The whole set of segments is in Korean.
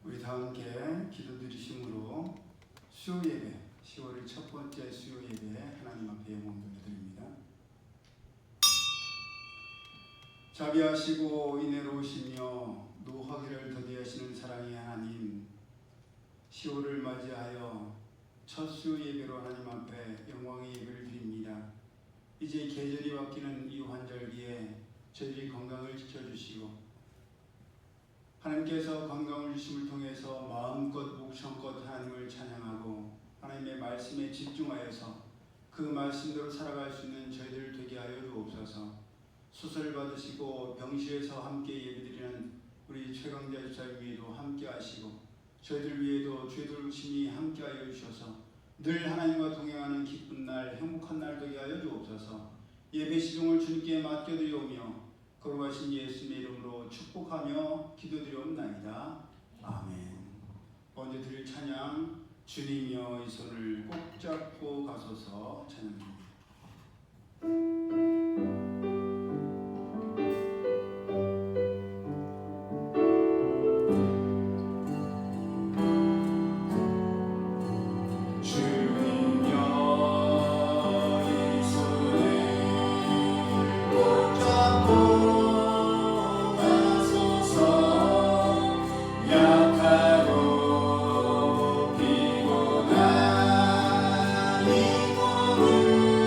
우리 다 함께 기도드리심으로 수요 예배, 10월의 첫 번째 수요 예배 하나님 앞에 영광 돌려드립니다. 자비하시고 인애로우시며 노하기를 더디하시는 사랑의 하나님, 10월을 맞이하여 첫 수요 예배로 하나님 앞에 영광의 예배를 드립니다. 이제 계절이 바뀌는 이 환절기에 저희들이 건강을 지켜주시고 하나님께서 건강을 주심을 통해서 마음껏 목청껏 하나님을 찬양하고 하나님의 말씀에 집중하여서 그 말씀대로 살아갈 수 있는 저희들 되게 하여 주옵소서. 수술 받으시고 병실에서 함께 예배드리는 우리 최강자 집사님 위에도 함께 하시고 저희들 위에도 주의 함께 하여 주셔서 늘 하나님과 동행하는 기쁜 날, 행복한 날 되게 하여 주옵소서. 예배 시종을 주님께 맡겨드리오며 거룩하신 예수님의 이름으로 축복하며 기도드리옵나이다. 아멘. 먼저 드릴 찬양, 주님이여 이 손을 꼭 잡고 가소서 찬양입니다. 피곤한 이 몸을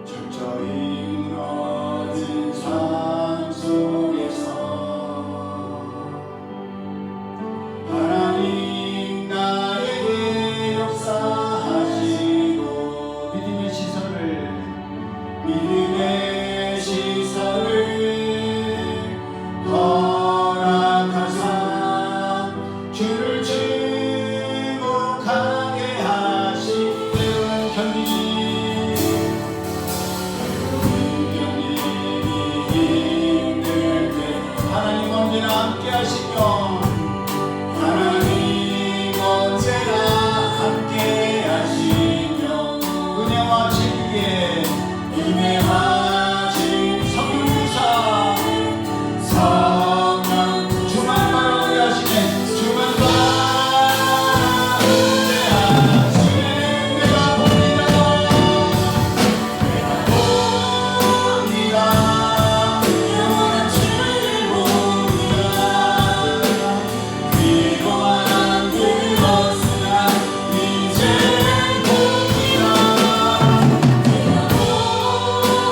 철저히 무너진 삶 속에서 하나님 나에게 역사하시고 믿음의 시선을 허락하사 주를 주목하게 하시는 견디니 힘들 때 하나님 언제나 함께 하시며 하나님 언제나 함께 하시며 은혜와 진리에 임해하신 성령부사 성령 주만 바라보게 하시네 주만 바라보게 하시네 내가 봅니다 영원한 주를 봅니다 그동안 안 들었으나 이제 봅니다 내가 봅니다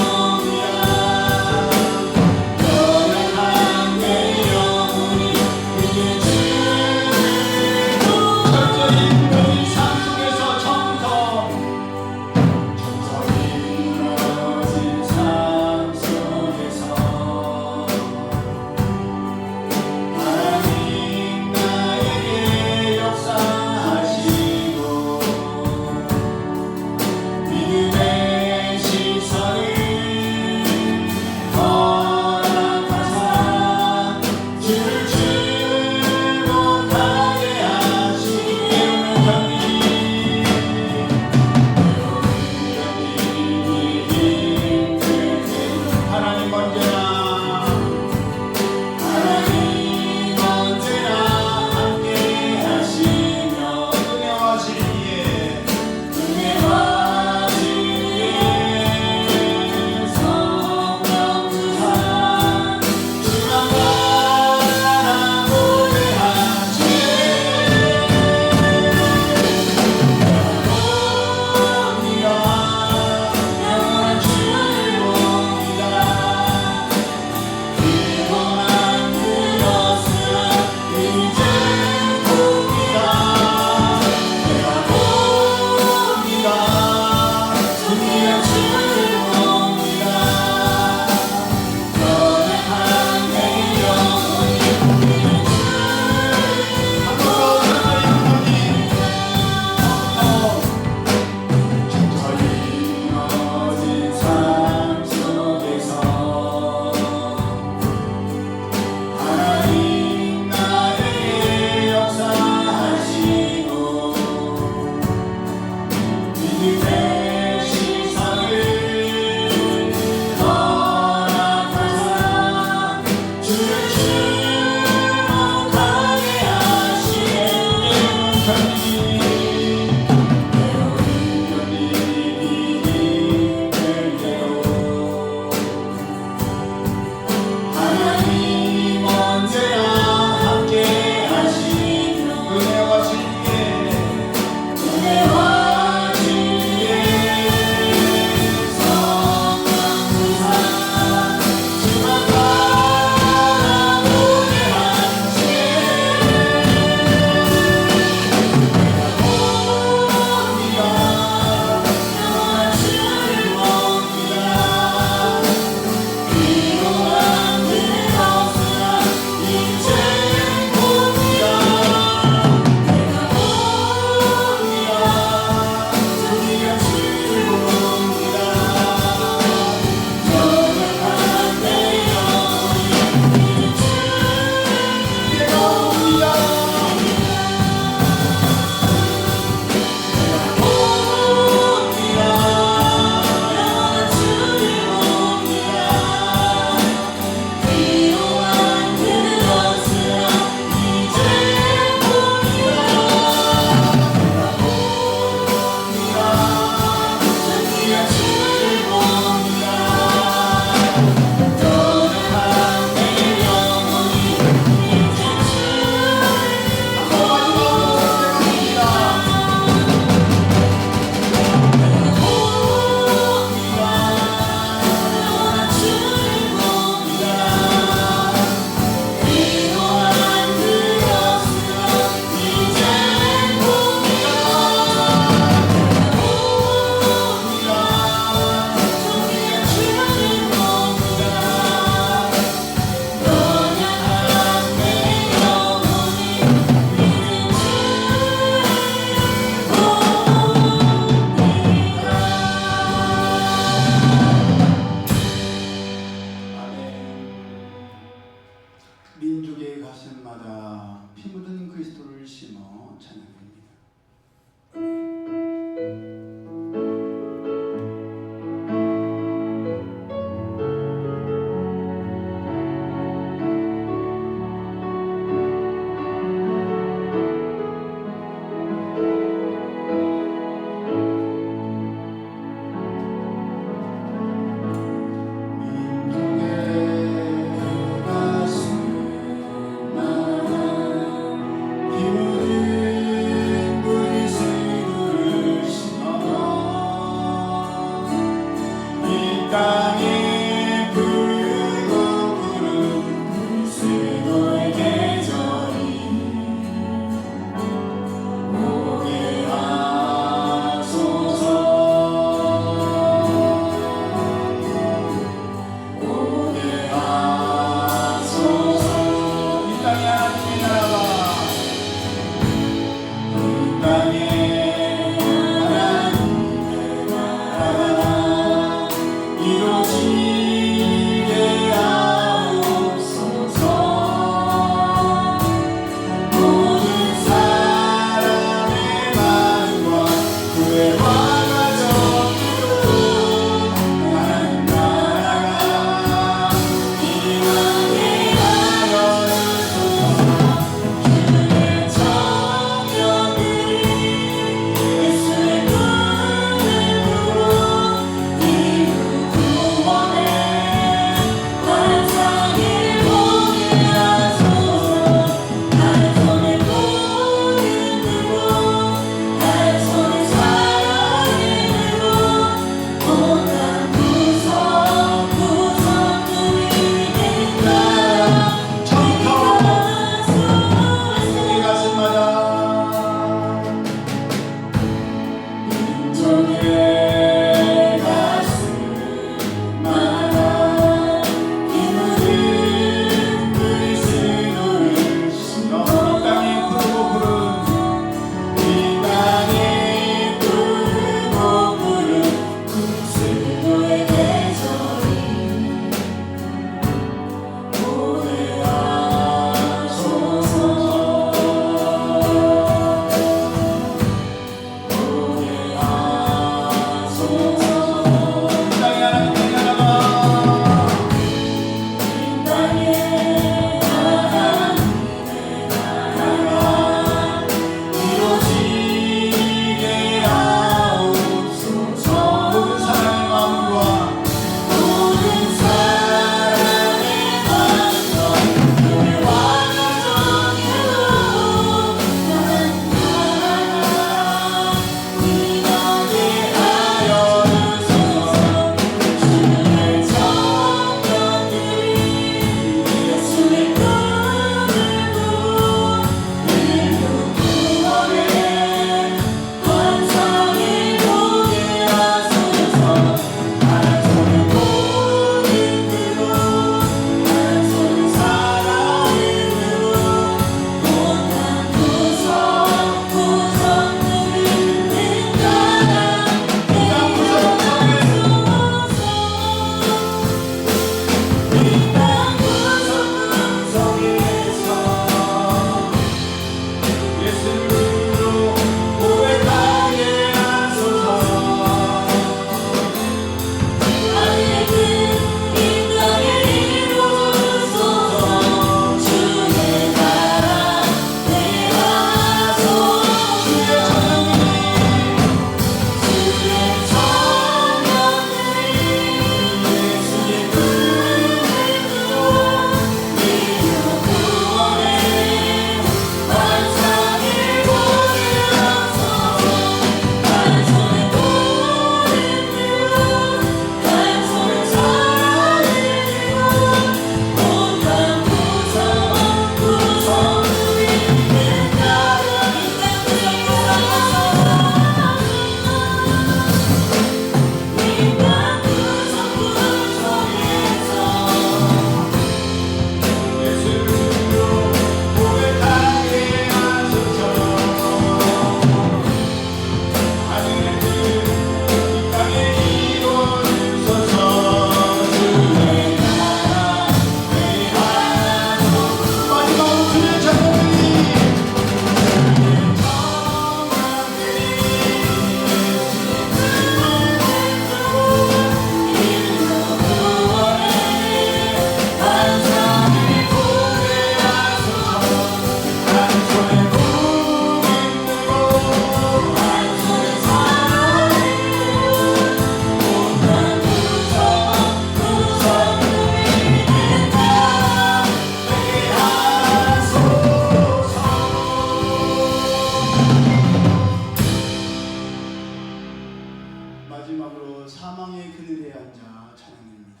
마지막으로 사망의 그늘에 앉아 찬양합니다.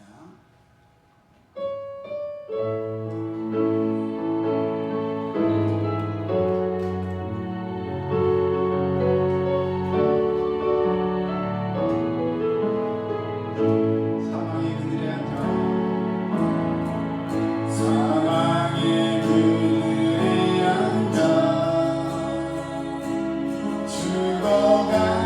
사망의 그늘에 앉아 사망의 그늘에 앉아 죽어간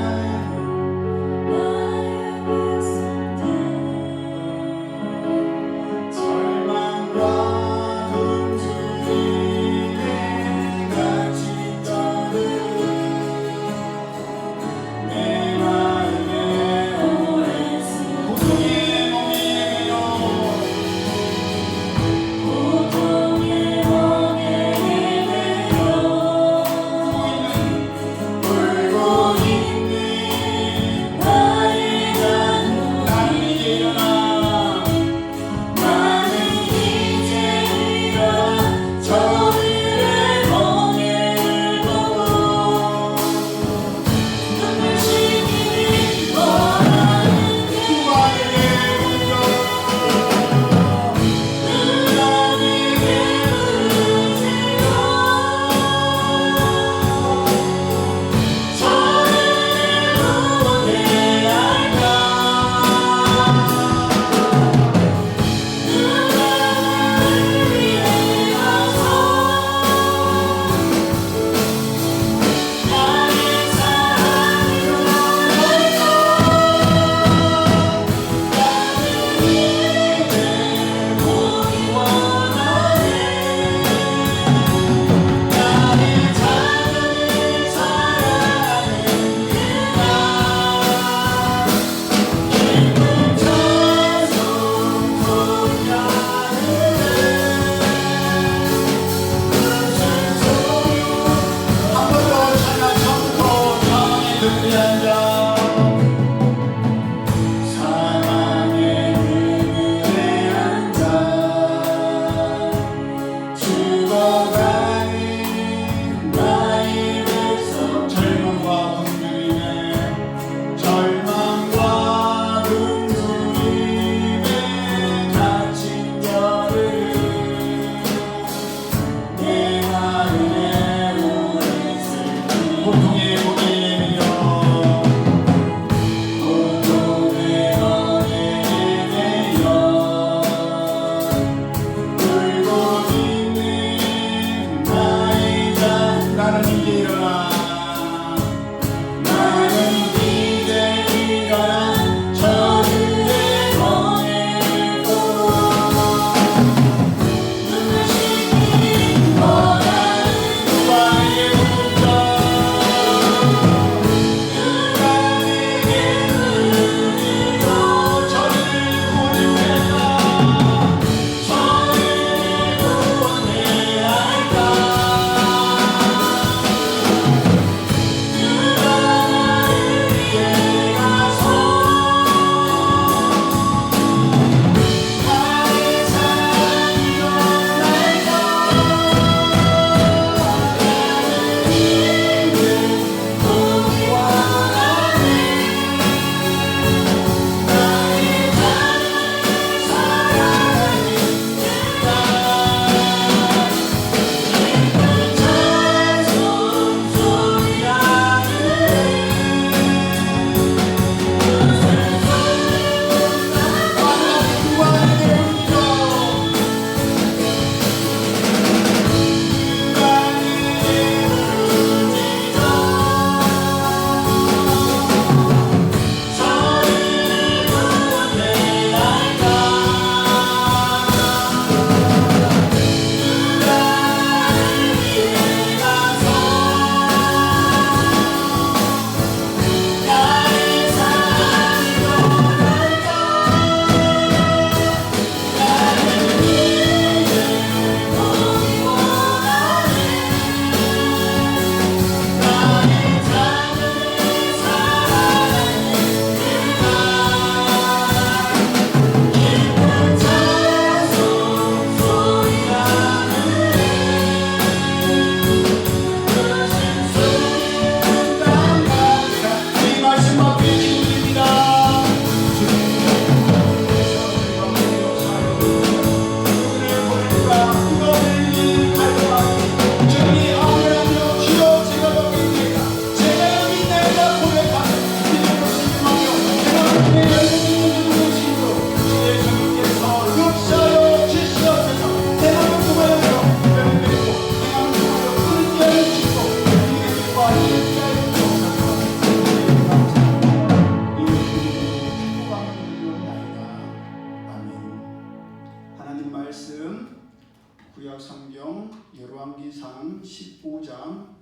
열왕기상 15장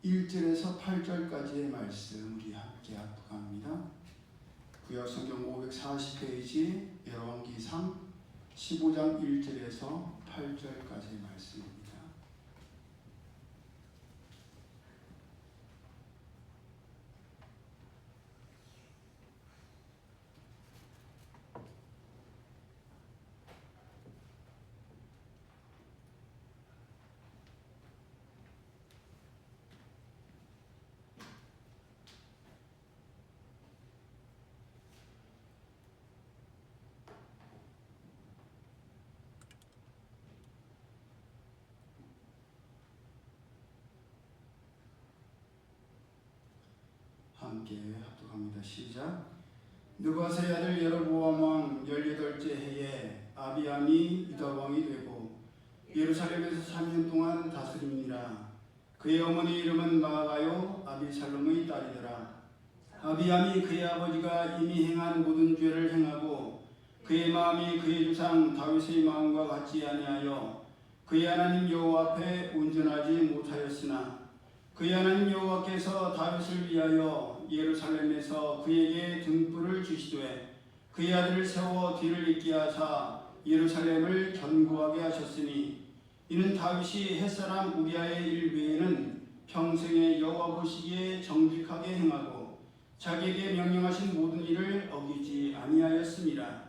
1절에서 8절까지의 말씀 우리 함께 합독합니다. 구약성경 540페이지 열왕기상 15장 1절에서 8절까지의 말씀입니다. 함께 합독합니다. 시작. 느바세 아들 여로보암 왕 18째 해에 아비암이 유다 왕이 되고 예루살렘에서 3년 동안 다스립니다. 그의 어머니 이름은 마아가요 아비살롬의 딸이더라. 아비암이 그의 아버지가 이미 행한 모든 죄를 행하고 그의 마음이 그의 조상 다윗의 마음과 같지 아니하여 그의 하나님 여호와 앞에 온전하지 못하였으나 그의 하나님 여호와께서 다윗을 위하여 예루살렘에서 그에게 등불을 주시되 그의 아들을 세워 뒤를 잇게 하사 예루살렘을 견고하게 하셨으니 이는 다윗이 햇사람 우리아의 일 외에는 평생에 여호와 보시기에 정직하게 행하고 자기에게 명령하신 모든 일을 어기지 아니하였습니다.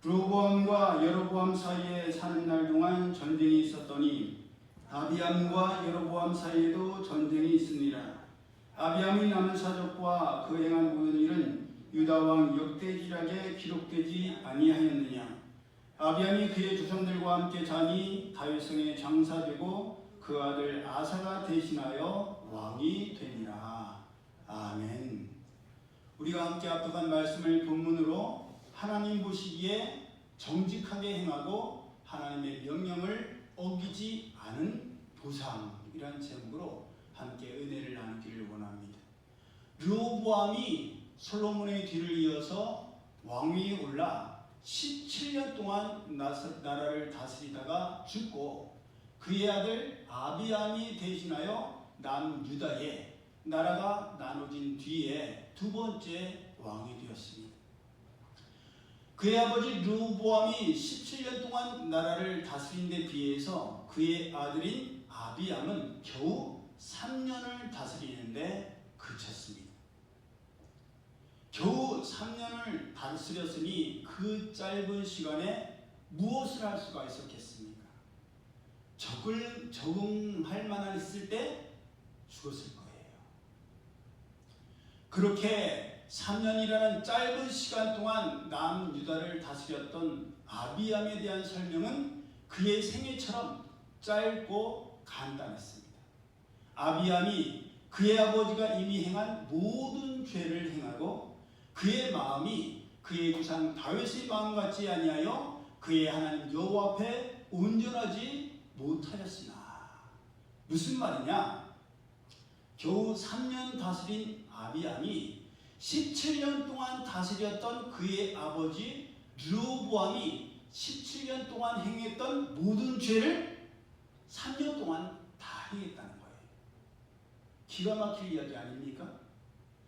르호보암과 여로보암 사이에 사는 날 동안 전쟁이 있었더니 아비암과 여로보암 사이에도 전쟁이 있습니다. 아비암이 남은 사적과 그 행한 모든 일은 유다 왕 역대지략에 기록되지 아니하였느냐. 아비암이 그의 조상들과 함께 자니 다윗성에 장사되고 그 아들 아사가 대신하여 왕이 되니라. 아멘. 우리가 함께 합독한 말씀을 본문으로 하나님 보시기에 정직하게 행하고 하나님의 명령을 어기지 않은 보상이라는 제목으로 함께 은혜를 나누기를 원합니다. 르호보암이 솔로몬의 뒤를 이어서 왕위에 올라 17년 동안 나라를 다스리다가 죽고 그의 아들 아비암이 대신하여 남유다에 나라가 나눠진 뒤에 두 번째 왕이 되었습니다. 그의 아버지 르호보암이 17년 동안 나라를 다스린 데 비해서 그의 아들인 아비암은 겨우 3년을 다스리는데 그쳤습니다. 겨우 3년을 다스렸으니 그 짧은 시간에 무엇을 할 수가 있었겠습니까? 적응할 만한 있을 때 죽었을 거예요. 그렇게 3년이라는 짧은 시간 동안 남유다를 다스렸던 아비암에 대한 설명은 그의 생애처럼 짧고 간단했습니다. 아비암이 그의 아버지가 이미 행한 모든 죄를 행하고 그의 마음이 그의 조상 다윗의 마음 같지 아니하여 그의 하나님 여호와 앞에 온전하지 못하였으나. 무슨 말이냐? 겨우 3년 다스린 아비암이 17년 동안 다스렸던 그의 아버지 르호보암이 17년 동안 행했던 모든 죄를 3년 동안 다 행했다는 거예요. 기가 막힐 이야기 아닙니까?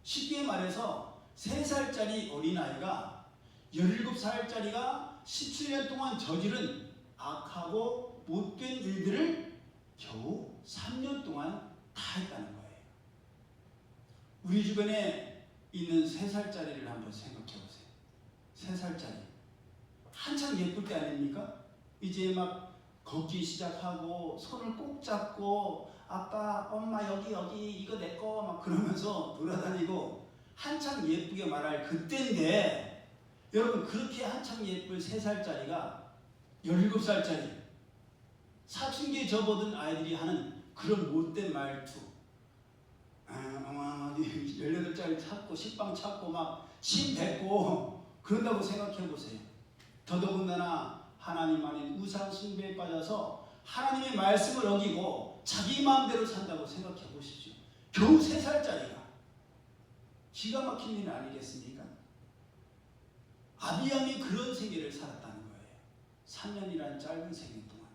쉽게 말해서 3살짜리 어린아이가 17살짜리가 17년 동안 저지른 악하고 못된 일들을 겨우 3년 동안 다 했다는 거예요. 우리 주변에 있는 3살짜리를 한번 생각해 보세요. 3살짜리. 한참 예쁠 때 아닙니까? 이제 막 걷기 시작하고 손을 꼭 잡고 아빠, 엄마 여기 이거 내 거 막 그러면서 돌아다니고 한참 예쁘게 말할 그때인데 여러분 그렇게 한참 예쁠 3살짜리가 17살짜리 사춘기에 접어든 아이들이 하는 그런 못된 말투 18짜리 찾고 식빵 찾고 막 침 뱉고 그런다고 생각해 보세요. 더더군다나 하나님 아닌 우상 숭배에 빠져서 하나님의 말씀을 어기고 자기 마음대로 산다고 생각해 보십시오. 겨우 3살짜리가 기가 막힌 일 아니겠습니까? 아비암이 그런 세계를 살았다는 거예요. 3년이라는 짧은 생애 동안.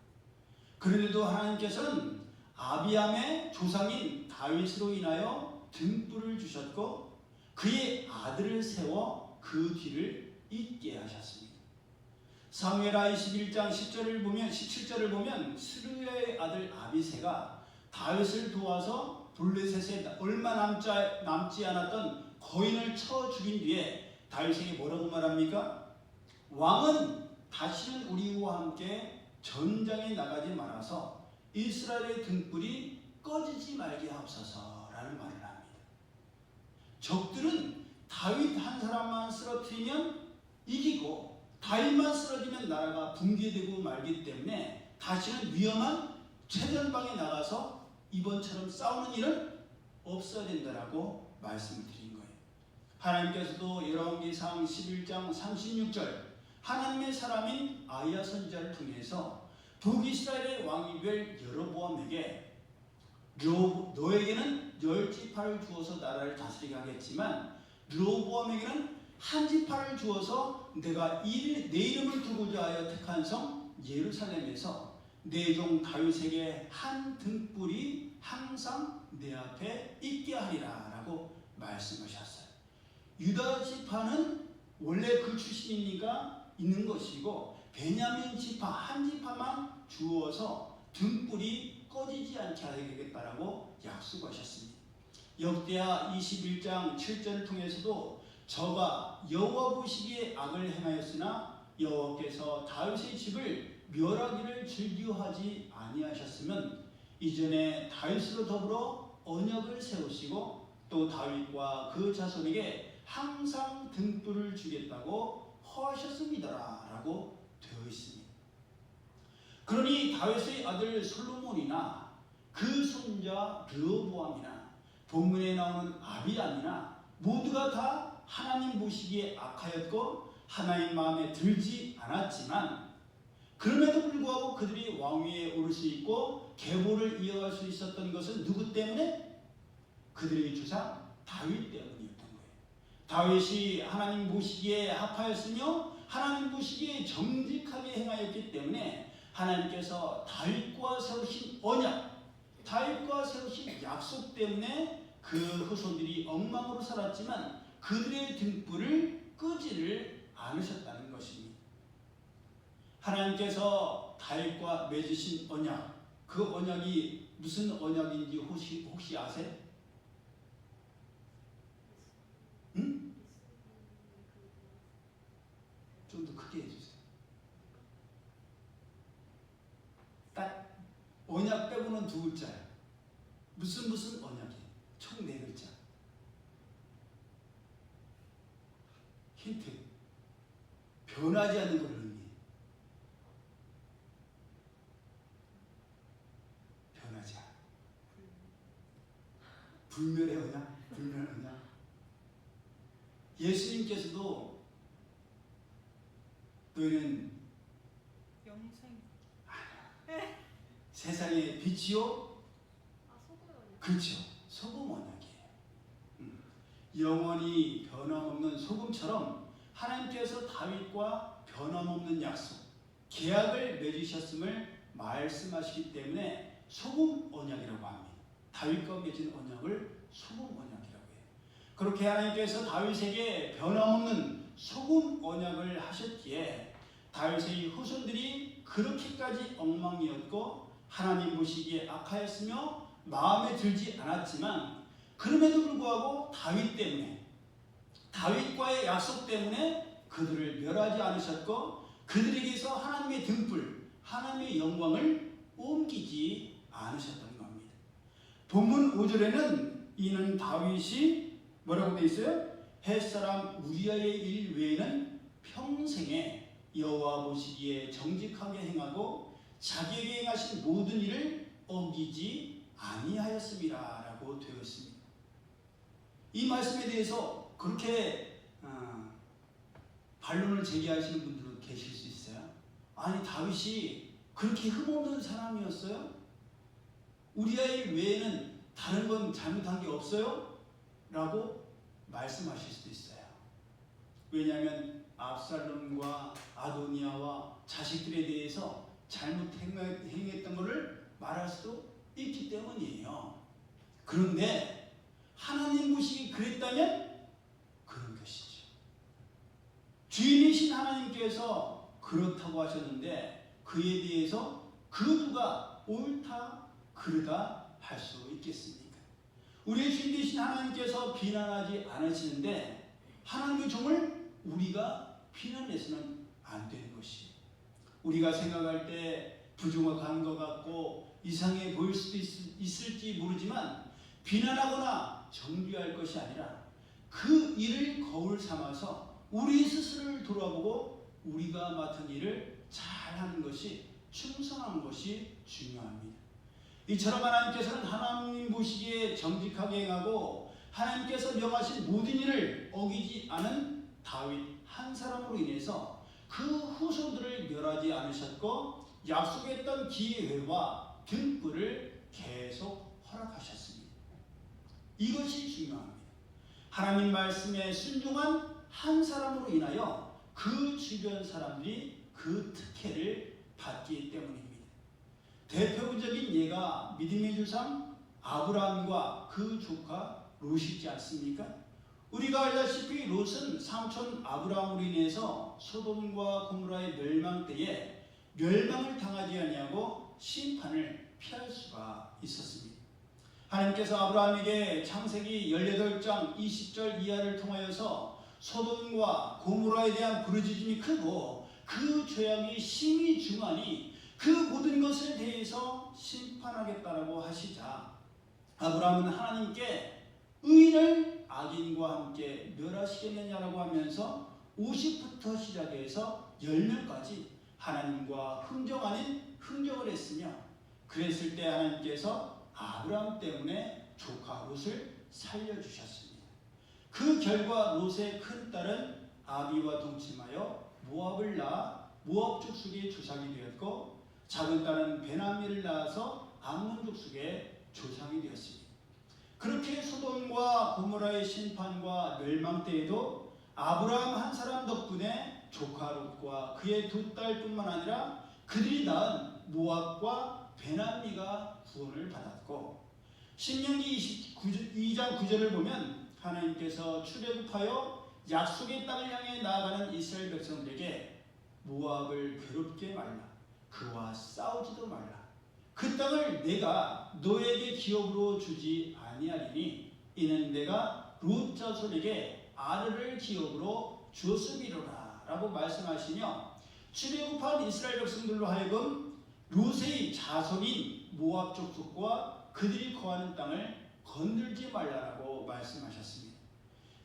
그런데도 하나님께서는 아비암의 조상인 다윗으로 인하여 등불을 주셨고 그의 아들을 세워 그 뒤를 잇게 하셨습니다. 사무엘하 21장 10절을 보면 17절을 보면 스루야의 아들 아비새가 다윗을 도와서 블레셋에 얼마 남지 않았던 거인을 쳐 죽인 뒤에 다윗에게 뭐라고 말합니까? 왕은 다시는 우리와 함께 전장에 나가지 말아서 이스라엘의 등불이 꺼지지 말게 하옵소서라는 말을 합니다. 적들은 다윗 한 사람만 쓰러뜨리면 이기고 다윗만 쓰러지면 나라가 붕괴되고 말기 때문에 다시는 위험한 최전방에 나가서 이번처럼 싸우는 일은 없어야 된다라고 말씀을 드린 거예요. 하나님께서도 열왕기상 11장 36절 하나님의 사람인 아이야 선지자를 통해서 북이스라엘의 왕이 될 여로보암에게 너에게는 10지파를 주어서 나라를 다스리게 하겠지만 르호보암에게는 한 지파를 주어서 내가 내 이름을 두고자 하여 택한 성 예루살렘에서 내 종 다윗에게 한 등불이 항상 내 앞에 있게 하리라 라고 말씀하셨어요. 유다 지파는 원래 그 출신이니까 있는 것이고 베냐민 지파 한 지파만 주어서 등불이 꺼지지 않게 하겠다라고 약속하셨습니다. 역대하 21장 7절을 통해서도 저가 여호와 보시기에 악을 행하였으나 여호와께서 다윗의 집을 멸하기를 즐겨하지 아니하셨으면 이전에 다윗으로 더불어 언약을 세우시고 또 다윗과 그 자손에게 항상 등불을 주겠다고 허하셨습니다 라고 되어 있습니다. 그러니 다윗의 아들 솔로몬이나 그 손자 르호보암이나 본문에 나오는 아비암이나 모두가 다 하나님 보시기에 악하였고 하나님 마음에 들지 않았지만 그럼에도 불구하고 그들이 왕위에 오를 수 있고 계보를 이어갈 수 있었던 것은 누구 때문에? 그들의 주상 다윗 때문이었던 거예요. 다윗이 하나님 보시기에 합하였으며 하나님 보시기에 정직하게 행하였기 때문에 하나님께서 다윗과 세우신 언약, 다윗과 세우신 약속 때문에 그 후손들이 엉망으로 살았지만 그들의 등불을 끄지를 않으셨다는 것입니다. 하나님께서 다윗과 맺으신 언약, 그 언약이 무슨 언약인지 혹시 아세요? 응? 좀 더 크게 해주세요. 딱 언약 빼고는 두 글자예요. 무슨 언약이에요? 총 네 글자. 힌트. 변하지 않는 걸 의미해요. 변하지 않아. 불멸의 언약? 불멸의 언약? 예수님께서도 너희는 영생. 세상의 빛이요? 소금 언약. 그렇죠. 소금 언약이에요. 영원히 변함없는 소금처럼 하나님께서 다윗과 변함없는 약속, 계약을 맺으셨음을 말씀하시기 때문에 소금 언약이라고 합니다. 다윗과 맺은 언약을 소금 언약이라고 해요. 그렇게 하나님께서 다윗에게 변함없는 소금 언약을 하셨기에 다윗의 후손들이 그렇게까지 엉망이었고 하나님 보시기에 악하였으며 마음에 들지 않았지만 그럼에도 불구하고 다윗 때문에 다윗과의 약속 때문에 그들을 멸하지 않으셨고 그들에게서 하나님의 등불, 하나님의 영광을 옮기지 않으셨던 겁니다. 본문 5절에는 이는 다윗이 뭐라고 되어 있어요? 햇사람 우리아의 일 외에는 평생에 여호와 보시기에 정직하게 행하고 자기에게 행하신 모든 일을 어기지 아니하였습니다 라고 되어 있습니다. 이 말씀에 대해서 그렇게 반론을 제기하시는 분들도 계실 수 있어요. 아니 다윗이 그렇게 흠없는 사람이었어요? 우리아의 외에는 다른 건 잘못한 게 없어요? 라고 말씀하실 수도 있어요. 왜냐하면 압살롬과 아도니아와 자식들에 대해서 잘못 행했던 것을 말할 수도 있기 때문이에요. 그런데 하나님 보시기 그랬다면 그런 것이죠. 주인이신 하나님께서 그렇다고 하셨는데 그에 대해서 그 누가 옳다 그르다 할 수 있겠습니까? 우리의 주인 되신 하나님께서 비난하지 않으시는데 하나님의 종을 우리가 비난해서는 안 되는 것이에요. 우리가 생각할 때 부정확한 것 같고 이상해 보일 수도 있을지 모르지만 비난하거나 정죄할 것이 아니라 그 일을 거울 삼아서 우리 스스로를 돌아보고 우리가 맡은 일을 잘하는 것이 충성한 것이 중요합니다. 이처럼 하나님께서는 하나님 보시기에 정직하게 행하고 하나님께서 명하신 모든 일을 어기지 않은 다윗 한 사람으로 인해서 그 후손들을 멸하지 않으셨고 약속했던 기회와 등불을 계속 허락하셨습니다. 이것이 중요합니다. 하나님 말씀에 순종한 한 사람으로 인하여 그 주변 사람들이 그 특혜를 받기 때문입니다. 대표적인 예가 믿음의 조상 아브라함과 그 조카 롯이지 않습니까? 우리가 알다시피 롯은 삼촌 아브라함으로 인해서 소돔과 고모라의 멸망 때에 멸망을 당하지 아니하고 심판을 피할 수가 있었습니다. 하나님께서 아브라함에게 창세기 18장 20절 이하를 통하여서 소돔과 고모라에 대한 부르짖음이 크고 그 죄악이 심히 중하니 그 모든 것에 대해서 심판하겠다라고 하시자 아브라함은 하나님께 의인을 악인과 함께 멸하시겠느냐라고 하면서 50부터 시작해서 10명까지 하나님과 흥정 아닌 흥정을 했으며 그랬을 때 하나님께서 아브라함 때문에 조카 롯을 살려주셨습니다. 그 결과 롯의 큰 딸은 아비와 동침하여 모압을 낳아 모압 족속의 조상이 되었고 작은 딸은 베나미를 낳아서 암몬 족속의 조상이 되었습니다. 그렇게 소돔과 고모라의 심판과 멸망 때에도 아브라함 한 사람 덕분에 조카 롯과 그의 두 딸뿐만 아니라 그들이 낳은 모압과 베나미가 구원을 받았고 신명기 22장 9절을 보면 하나님께서 출애굽하여 약속의 땅을 향해 나아가는 이스라엘 백성들에게 모압을 괴롭게 말라 그와 싸우지도 말라 그 땅을 내가 너에게 기업으로 주지 아니하리니 이는 내가 롯 자손에게 아르를 기업으로 주었음이로라 라고 말씀하시며 출애굽한 이스라엘 백성들로 하여금 롯의 자손인 모압 족속과 그들이 거하는 땅을 건들지 말라라고 말씀하셨습니다.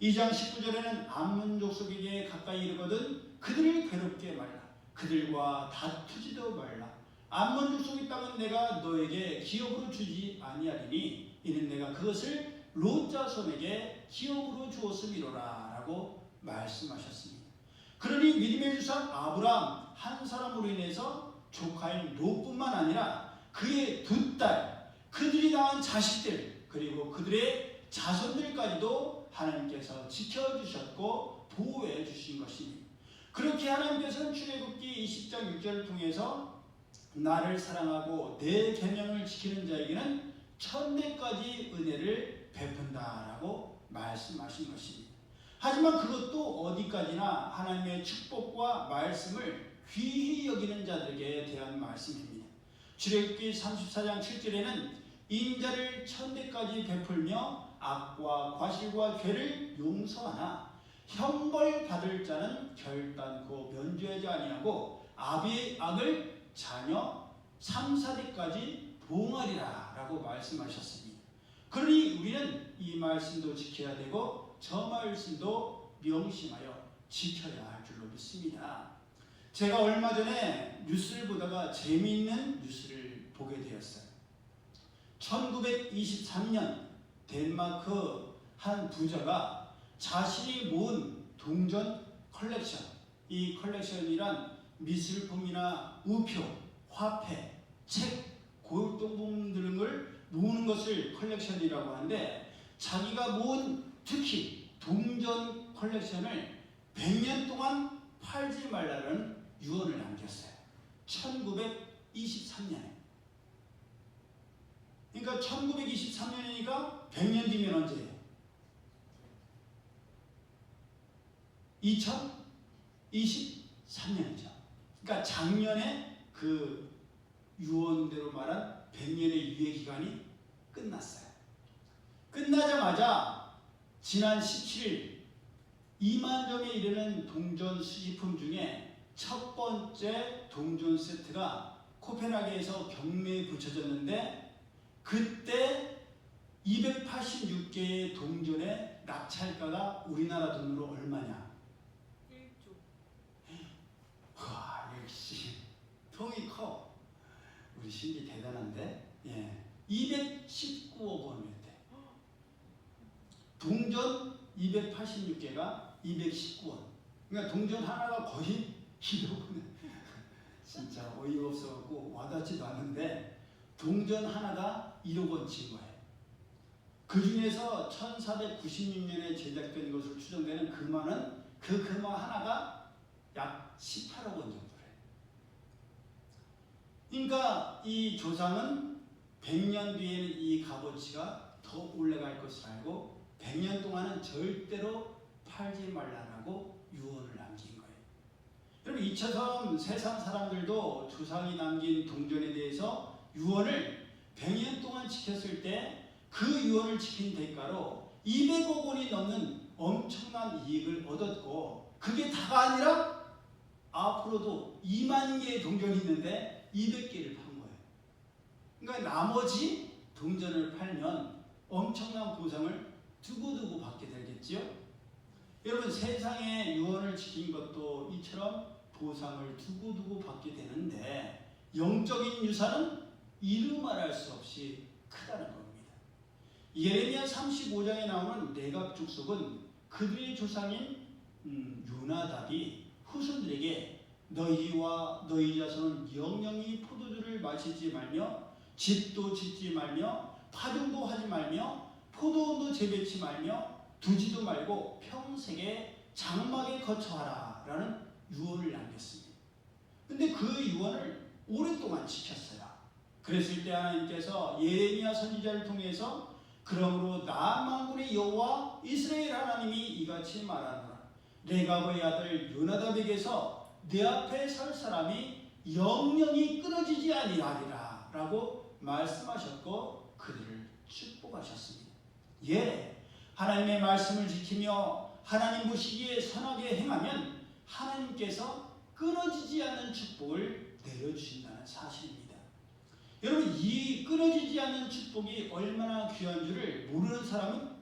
2장 19절에는 암몬 족속에게 가까이 이르거든 그들을 괴롭게 말라 그들과 다투지도 말라 암몬 족속의 땅은 내가 너에게 기업으로 주지 아니하리니 이는 내가 그것을 롯 자손에게 기업으로 주었음이로라 라고 말씀하셨습니다. 그러니 믿음의 조상 아브라함 한 사람으로 인해서 조카인 롯뿐만 아니라 그의 두 딸, 그들이 낳은 자식들 그리고 그들의 자손들까지도 하나님께서 지켜주셨고 보호해 주신 것입니다. 그렇게 하나님께서는 출애굽기 20장 6절을 통해서 나를 사랑하고 내 계명을 지키는 자에게는 천대까지 은혜를 베푼다라고 말씀하신 것입니다. 하지만 그것도 어디까지나 하나님의 축복과 말씀을 귀히 여기는 자들에게 대한 말씀입니다. 출애굽기 34장 7절에는 인자를 천대까지 베풀며 악과 과실과 죄를 용서하나 형벌 받을 자는 결단코 면죄하지 아니하고 아비의 악을 자녀 3, 4대까지 보응하리라 라고 말씀하셨습니다. 그러니 우리는 이 말씀도 지켜야 되고 저 말씀도 명심하여 지켜야 할 줄로 믿습니다. 제가 얼마 전에 뉴스를 보다가 재미있는 뉴스를 보게 되었어요. 1923년 덴마크 한 부자가 자신이 모은 동전 컬렉션, 이 컬렉션이란 미술품이나 우표, 화폐, 책, 고액동품 등을 모으는 것을 컬렉션이라고 하는데 자기가 모은 특히 동전 컬렉션을 100년 동안 팔지 말라는 유언을 남겼어요. 1923년에. 그러니까 1923년이니까 100년 뒤면 언제예요? 2023년이죠. 그러니까 작년에 그 유언대로 말한 100년의 유예 기간이 끝났어요. 끝나자마자 지난 17일 2만 점에 이르는 동전 수집품 중에 첫 번째 동전 세트가 코펜하겐에서 경매에 붙여졌는데 그때 286개의 동전의 낙찰가가 우리나라 돈으로 얼마냐? 1조. 와, 역시 통이 커. 우리 신기 대단한데? 예. 219억 원이었대. 동전 286개가 219원. 그러니까 동전 하나가 거의 1억 원. 진짜 어이없어갖고 와닿지도 않는데 동전 하나가 1억 원치인 거예요. 그 중에서 1496년에 제작된 것으로 추정되는 금화는 그 금화 하나가 약 18억 원 정도래요. 그러니까 이 조상은 100년 뒤에는 이 값어치가 더 올라갈 것을 알고 100년 동안은 절대로 팔지 말라고 유언을 남긴 거예요. 여러분 이처럼 세상 사람들도 조상이 남긴 동전에 대해서 유언을 100년 동안 지켰을 때 그 유언을 지킨 대가로 200억 원이 넘는 엄청난 이익을 얻었고 그게 다가 아니라 앞으로도 2만 개의 동전이 있는데 200개를 판 거예요. 그러니까 나머지 동전을 팔면 엄청난 보상을 두고두고 받게 되겠지요. 여러분 세상에 유언을 지킨 것도 이처럼 보상을 두고두고 받게 되는데 영적인 유산은 이루 말할 수 없이 크다는 겁니다. 예레미야 35장에 나오는 내각 족속은 그들의 조상인 요나답이 후손들에게 너희와 너희 자손은 영영이 포도주를 마시지 말며 집도 짓지 말며 파종도 하지 말며 포도원도 재배치 말며 두지도 말고 평생에 장막에 거처하라 라는 유언을 남겼습니다. 근데 그 유언을 오랫동안 지켰어요. 그랬을 때 하나님께서 예레미야 선지자를 통해서 그러므로 나 만군의 여호와 이스라엘 하나님이 이같이 말하노라. 레갑의 아들 요나답에게서 내 앞에 설 사람이 영영이 끊어지지 아니하리라 라고 말씀하셨고 그들을 축복하셨습니다. 예, 하나님의 말씀을 지키며 하나님 보시기에 선하게 행하면 하나님께서 끊어지지 않는 축복을 내려주신다는 사실입니다. 여러분 이 끊어지지 않는 축복이 얼마나 귀한 줄을 모르는 사람은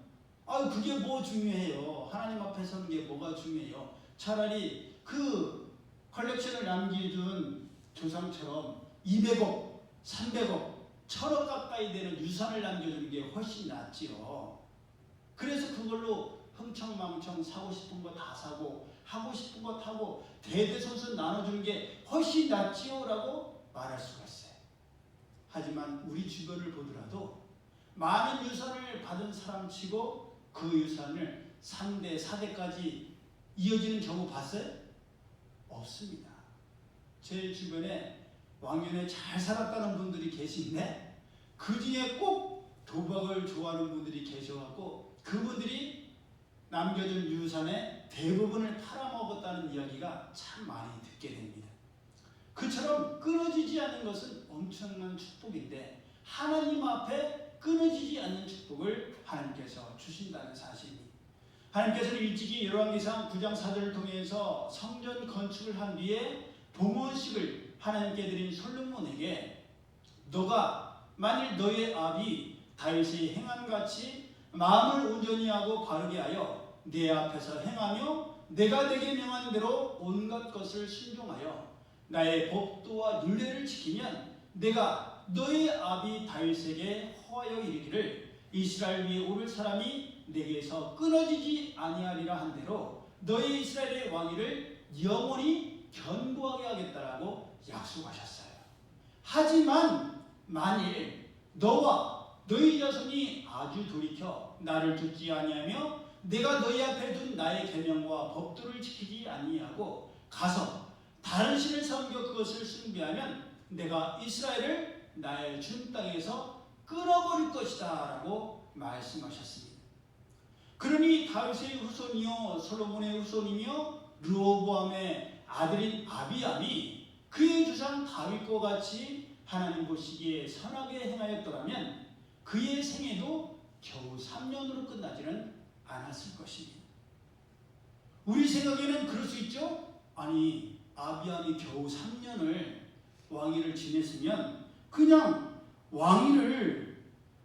그게 뭐 중요해요. 하나님 앞에 서는 게 뭐가 중요해요. 차라리 그 컬렉션을 남겨준 조상처럼 200억, 300억, 1000억 가까이 되는 유산을 남겨주는 게 훨씬 낫지요. 그래서 그걸로 흥청망청 사고 싶은 거 다 사고 하고 싶은 거 타고 대대손손 나눠주는 게 훨씬 낫지요 라고 말할 수가 있어요. 하지만 우리 주변을 보더라도 많은 유산을 받은 사람치고 그 유산을 3대, 4대까지 이어지는 경우 봤어요? 없습니다. 제 주변에 왕년에 잘 살았다는 분들이 계신데 그 중에 꼭 도박을 좋아하는 분들이 계셔갖고 그분들이 남겨준 유산의 대부분을 팔아먹었다는 이야기가 참 많이 듣게 됩니다. 그처럼 끊어지지 않는 것은 엄청난 축복인데 하나님 앞에 끊어지지 않는 축복을 하나님께서 주신다는 사실입니다. 하나님께서는 일찍이 열왕기상 9장 4절을 통해서 성전 건축을 한 뒤에 봉헌식을 하나님께 드린 솔로몬에게 너가 만일 너의 아비 다윗이 행함같이 마음을 온전히 하고 바르게 하여 내 앞에서 행하며 내가 내게 명한 대로 온갖 것을 순종하여 나의 법도와 율례를 지키면 내가 너의 아비 다윗에게 허하여 이르기를 이스라엘 위에 오를 사람이 내게서 끊어지지 아니하리라 한 대로 너희 이스라엘의 왕위를 영원히 견고하게 하겠다라고 약속하셨어요. 하지만 만일 너와 너희 자손이 아주 돌이켜 나를 듣지 아니하며 내가 너희 앞에 둔 나의 계명과 법도를 지키지 아니하고 가서 다른 신을 섬겨 그것을 숭배하면 내가 이스라엘을 나의 준 땅에서 끊어버릴 것이다 라고 말씀하셨습니다. 그러니 다윗의 후손이요 솔로몬의 후손이며 르호보암의 아들인 아비암이 그의 조상 다윗과 같이 하나님 보시기에 선하게 행하였더라면 그의 생애도 겨우 3년으로 끝나지는 않았을 것입니다. 우리 생각에는 그럴 수 있죠? 아니 아비암이 겨우 3년을 왕위를 지냈으면 그냥 왕위를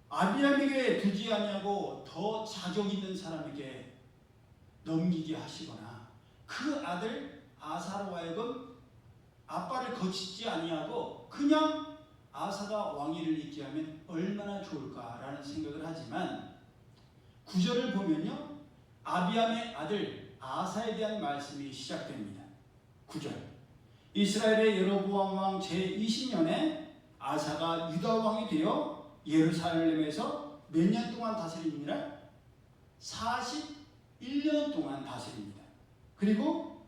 아비암에게 두지 아니하고 더 자격 있는 사람에게 넘기게 하시거나 그 아들 아사로 하여금 아빠를 거치지 아니하고 그냥 아사가 왕위를 잇게 하면 얼마나 좋을까라는 생각을 하지만 9절을 보면요 아비암의 아들 아사에 대한 말씀이 시작됩니다. 9절 이스라엘의 여로보암 왕 제20년에 아사가 유다 왕이 되어 예루살렘에서 몇 년 동안 다스립니다. 41년 동안 다스립니다. 그리고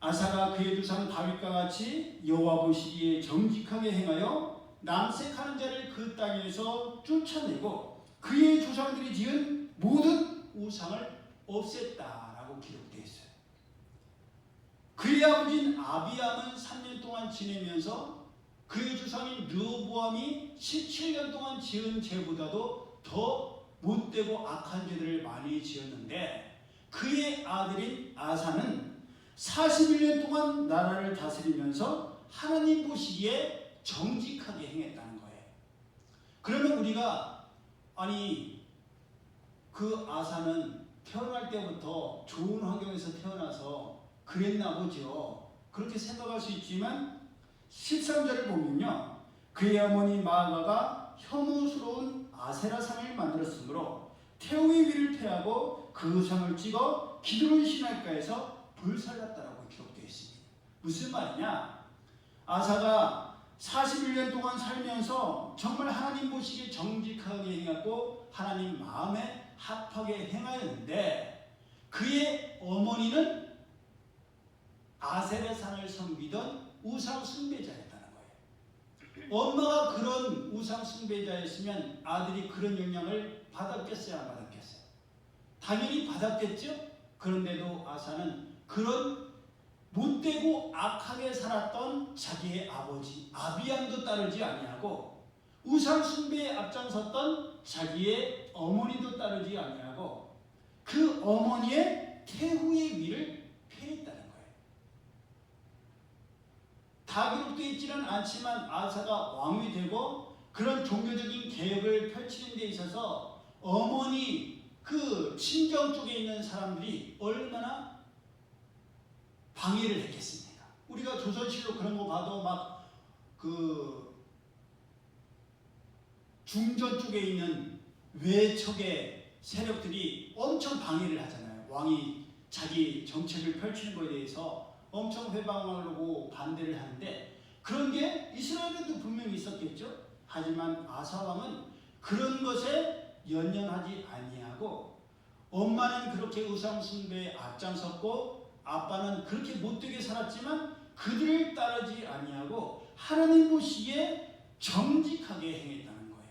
아사가 그의 조상 다윗과 같이 여호와 보시기에 정직하게 행하여 남색하는 자를 그 땅에서 쫓아내고 그의 조상들이 지은 모든 우상을 없앴다라고 기록되어 있어요. 그의 아버지인 아비암은 3년 동안 지내면서 그의 조상인 르호보암이 17년 동안 지은 죄보다도 더 못되고 악한 죄들을 많이 지었는데 그의 아들인 아사는 41년 동안 나라를 다스리면서 하나님 보시기에 정직하게 행했다는 거예요. 그러면 우리가 아니 그 아사는 태어날 때부터 좋은 환경에서 태어나서 그랬나 보죠. 그렇게 생각할 수 있지만 13절을 보면요. 그의 어머니 마아가가 혐오스러운 아세라상을 만들었으므로 태우의 위를 패하고 그 상을 찍어 기드론 시내가에서 불살랐다라고 기록되어 있습니다. 무슨 말이냐? 아사가 41년 동안 살면서 정말 하나님 보시기에 정직하게 행하고 하나님 마음에 합하게 행하였는데 그의 어머니는 아세라상을 섬기던 우상 숭배자였다는 거예요. 엄마가 그런 우상 숭배자였으면 아들이 그런 영향을 받았겠어요? 안 받았겠어요? 당연히 받았겠죠? 그런데도 아사는 그런 못되고 악하게 살았던 자기의 아버지 아비암도 따르지 아니하고 우상 숭배에 앞장섰던 자기의 어머니도 따르지 아니하고 그 어머니의 태후의 위를 패했다는 거예요. 다 기록되어 있지는 않지만 아사가 왕이 되고 그런 종교적인 개혁을 펼치는 데 있어서 어머니 그 친정 쪽에 있는 사람들이 얼마나 방해를 했겠습니까? 우리가 조선시로 그런 거 봐도 막 그 중전 쪽에 있는 외척의 세력들이 엄청 방해를 하잖아요. 왕이 자기 정책을 펼치는 것에 대해서 엄청 회방을 하고 반대를 하는데 그런 게 이스라엘에도 분명히 있었겠죠. 하지만 아사 왕은 그런 것에 연연하지 아니하고 엄마는 그렇게 우상 숭배에 앞장섰고 아빠는 그렇게 못되게 살았지만 그들을 따르지 아니하고 하나님 보시기에 정직하게 행했다는 거예요.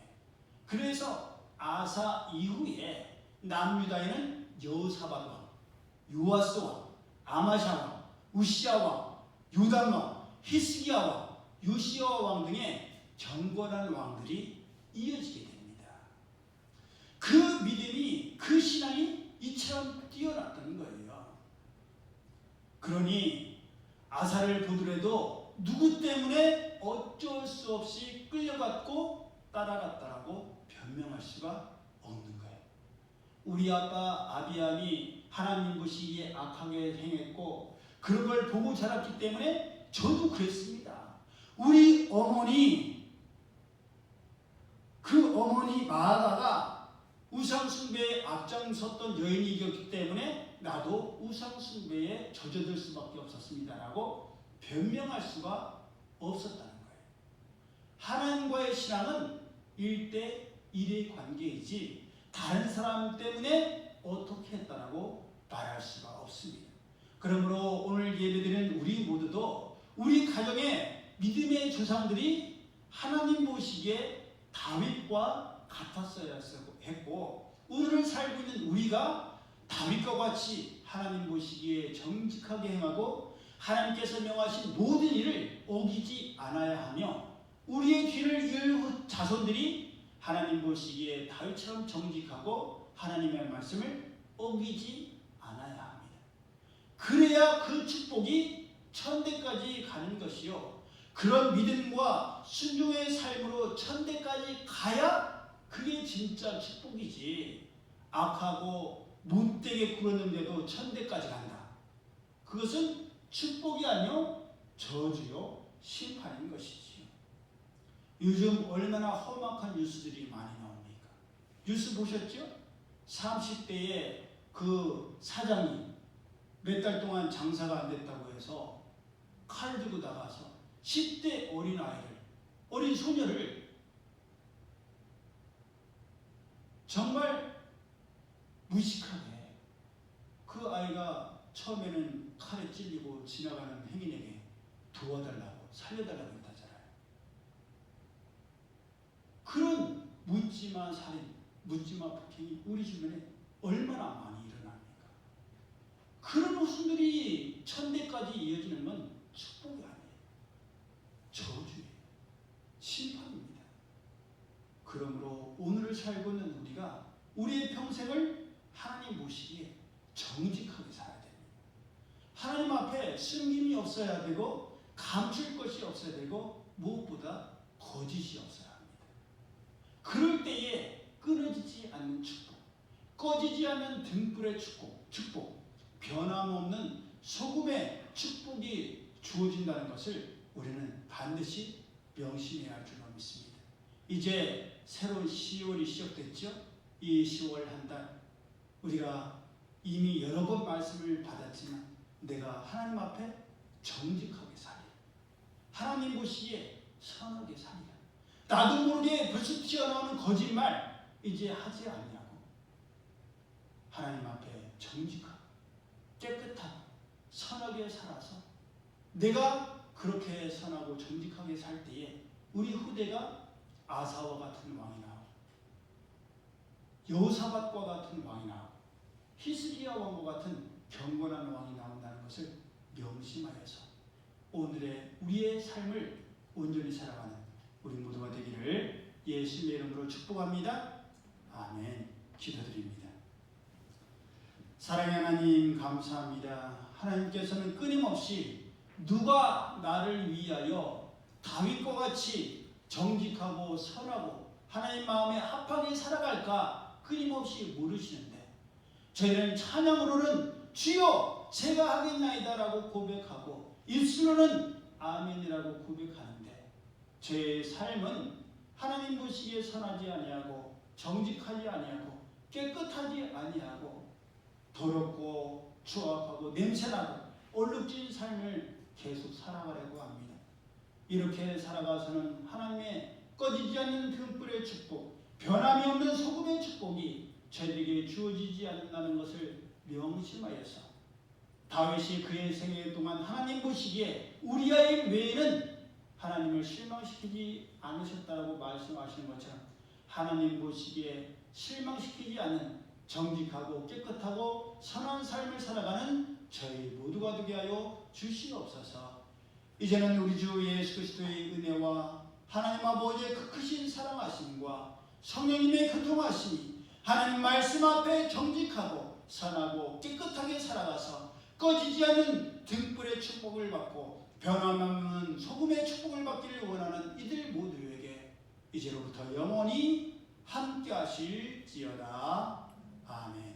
그래서 아사 이후에 남유다에는 여호사밧 왕, 요아스 왕, 아마샤 왕, 우시야 왕, 요담 왕, 히스기야 왕, 요시야 왕 등의 경건한 왕들이 이어지게 됩니다. 그 믿음이 그 신앙이 이처럼 뛰어났다는 거예요. 그러니 아사를 보더라도 누구 때문에 어쩔 수 없이 끌려갔고 따라갔다라고 변명할 수가 없는 거예요. 우리 아빠 아비암이 하나님 보시기에 악하게 행했고 그런 걸 보고 자랐기 때문에 저도 그랬습니다. 우리 어머니 그 어머니 마아가가 우상 숭배에 앞장섰던 여인이었기 때문에 나도 우상 숭배에 젖어들 수밖에 없었습니다라고 변명할 수가 없었다는 거예요. 하나님과의 신앙은 1대1의 관계이지 다른 사람 때문에 어떻게 했다라고 말할 수가 없습니다. 그러므로 오늘 예배드리는 우리 모두도 우리 가정에 믿음의 조상들이 하나님 보시기에 다윗과 같았어야 했고, 오늘을 살고 있는 우리가 다윗과 같이 하나님 보시기에 정직하게 행하고 하나님께서 명하신 모든 일을 어기지 않아야 하며, 우리의 뒤를 이을 자손들이 하나님 보시기에 다윗처럼 정직하고 하나님의 말씀을 어기지 않아야 합니다. 그래야 그 축복이 천대까지 가는 것이요, 그런 믿음과 순종의 삶으로 천대까지 가야 그게 진짜 축복이지. 악하고 못되게 굴었는데도 천대까지 간다, 그것은 축복이 아니요 저주요 심판인 것이지요. 요즘 얼마나 험악한 뉴스들이 많이 나옵니까? 뉴스 보셨죠? 30대의 그 사장이 몇 달 동안 장사가 안 됐다고 해서 칼 들고 나가서 10대 어린 소녀를 정말 무식하게, 그 아이가 처음에는 칼에 찔리고 지나가는 행인에게 도와달라고, 살려달라고 했다잖아요. 그런 묻지마 살인, 묻지마 폭행이 우리 주변에 얼마나 많이 일어납니까? 그런 모습들이 천대까지 이어지는 건 축복이 아니에요. 저주예요. 심판입니다. 그러므로 오늘을 살고 있는 우리가 우리의 평생을 하나님 보시기에 정직하게 살아야 됩니다. 하나님 앞에 숨김이 없어야 되고 감출 것이 없어야 되고 무엇보다 거짓이 없어야 합니다. 그럴 때에 끊어지지 않는 축복, 꺼지지 않는 등불의 축복, 변함없는 소금의 축복이 주어진다는 것을 우리는 반드시 명심해야 할 줄로 믿습니다. 이제 새로운 10월이 시작됐죠? 이 10월 한 달 우리가 이미 여러 번 말씀을 받았지만 내가 하나님 앞에 정직하게 살리라, 하나님 보시기에 선하게 살리라, 나도 모르게 불쑥 튀어나오는 거짓말 이제 하지 않냐고, 하나님 앞에 정직하고 깨끗하고 선하게 살아서 내가 그렇게 선하고 정직하게 살 때에 우리 후대가 아사와 같은 왕이 나오고 여호사밧과 같은 왕이 나오고 히스기야 왕과 같은 경건한 왕이 나온다는 것을 명심하여서 오늘의 우리의 삶을 온전히 살아가는 우리 모두가 되기를 예수님의 이름으로 축복합니다. 아멘. 기도드립니다. 사랑의 하나님 감사합니다. 하나님께서는 끊임없이 누가 나를 위하여 다윗과 같이 정직하고 선하고 하나님 마음에 합하게 살아갈까 끊임없이 물으시는데, 저희는 찬양으로는 주여 제가 하겠나이다 라고 고백하고 입술로는 아멘이라고 고백하는데, 저의 삶은 하나님 보시기에 선하지 아니하고 정직하지 아니하고 깨끗하지 아니하고 더럽고 추악하고 냄새나고 얼룩진 삶을 계속 살아가려고 합니다. 이렇게 살아가서는 하나님의 꺼지지 않는 등불의 축복, 변함이 없는 소금의 축복이 저희에게 주어지지 않는다는 것을 명심하여서, 다윗이 그의 생애 동안 하나님 보시기에 우리야 일 외에는 하나님을 실망시키지 않으셨다고 말씀하시는 것처럼 하나님 보시기에 실망시키지 않는 정직하고 깨끗하고 선한 삶을 살아가는 저희 모두가 되게 하여 주시옵소서. 이제는 우리 주 예수 그리스도의 은혜와 하나님 아버지의 그 크신 사랑하심과 성령님의 교통하심이 하나님 말씀 앞에 정직하고 선하고 깨끗하게 살아가서 꺼지지 않는 등불의 축복을 받고 변함없는 소금의 축복을 받기를 원하는 이들 모두에게 이제로부터 영원히 함께 하실지어다. 아멘.